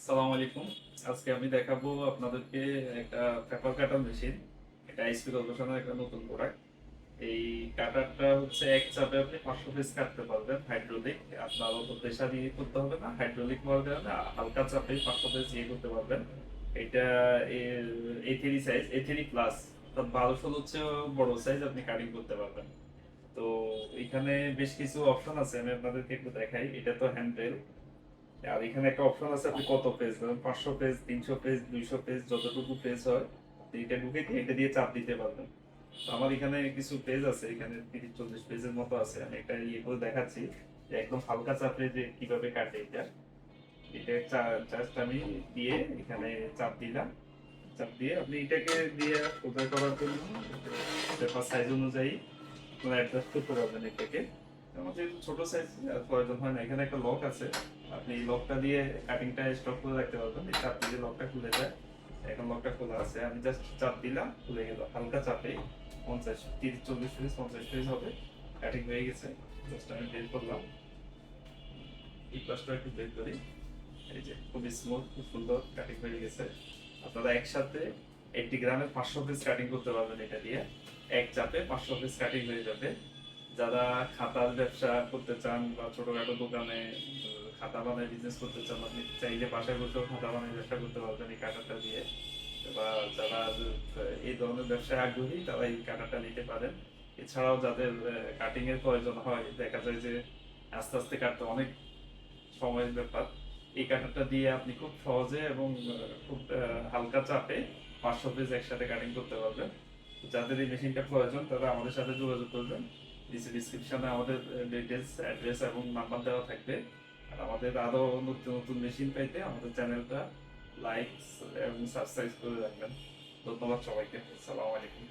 সালাম আলাইকুম। আজকে আমি দেখাবো আপনাদেরকে একটা পেপার কাটার মেশিন। এটা এইচপি কর্পোরেশনের একটা নতুন প্রোডাক্ট। এই কাটারটা হচ্ছে এক চাপে আপনি 500 পিস কাটতে পারবেন হাইড্রোলিক। আপনার অত প্রেসার দিয়ে করতে হবে না। হাইড্রোলিক হওয়ার কারণে হালকা চাপে 500 পিস ইয়ে করতে পারবেন। এটা A3 সাইজ, A3 প্লাস, অর্থাৎ 1200 হচ্ছে বড় সাইজ, আপনি কাটিং করতে পারবেন। তো এখানে বেশ কিছু অপশন আছে, আমি আপনাদেরকে একটু দেখাই। এটা তো হ্যান্ডেল, আর এখানে একটা অপশন আছে আপনি কত পেজ, ধরুন 500 পেজ, 300 পেজ, 200 পেজ, যতটুকু পেজ হয় আপনি এটা ঢুকে দিয়ে এটা দিয়ে চাপ দিতে পারবেন। তো আমার এখানে কিছু পেজ আছে, এখানে 30-40 পেজের মতো আছে। আমি একটা ইয়ে করে দেখাচ্ছি যে একদম হালকা চাপে যে কিভাবে কাটে এটা। এটা জাস্ট আমি দিয়ে এখানে চাপ দিলাম। চাপ দিয়ে আপনি এটাকে দিয়ে সোজা করার জন্য পেপার সাইজ অনুযায়ী আপনারা অ্যাডজাস্ট করতে পারবেন এটাকে। আমাদের ছোট সাইজ প্রয়োজন হয় না। এখানে একটা লক আছে, আপনি এই লকটা দিয়ে কাটিংটা স্টপ করে রাখতে পারবেন। এই চাপ দিলে লকটা খুলে যায়। এখন লকটা খোলা আছে, আমি জাস্ট চাপ দিলাম, খুলে গেল হালকা চাপে। 50, 30, 40 পেজ, 50 পেজ হবে, কাটিং হয়ে গেছে। জাস্ট আমি বের করলাম, এই পাশটা একটু বের করি। এই যে খুবই স্মুথ, খুব সুন্দর কাটিং হয়ে গেছে। আপনারা একসাথে 80 গ্রামের 500 পিস কাটিং করতে পারবেন এটা দিয়ে। এক চাপে 500 পিস কাটিং হয়ে যাবে। যারা খাতার ব্যবসা করতে চান বা ছোটখাটো দোকানে খাতা বানায় বিজনেস করতে চান, আপনি চাইলে বাসায় বসেও খাতা বানায় ব্যবসা করতে পারবেন এই কাটারটা দিয়ে। বা যারা এই ধরনের ব্যবসায় আগ্রহী তারা এই কাটারটা নিতে পারেন। এছাড়াও যাদের কাটিং এর প্রয়োজন হয়, দেখা যায় যে আস্তে আস্তে কাটতে অনেক সময়ের ব্যাপার, এই কাটারটা দিয়ে আপনি খুব সহজে এবং খুব হালকা চাপে 500 পেজ একসাথে কাটিং করতে পারবেন। যাদের এই মেশিনটা প্রয়োজন তারা আমাদের সাথে যোগাযোগ করবেন। নিচে ডিসক্রিপশনে আমাদের ডিটেলস, অ্যাড্রেস এবং নাম্বার দেওয়া থাকবে। আর আমাদের আরো নতুন নতুন মেশিন পাইতে আমাদের চ্যানেলটা লাইক এবং সাবস্ক্রাইব করে রাখবেন। ধন্যবাদ সবাইকে। আসসালামু আলাইকুম।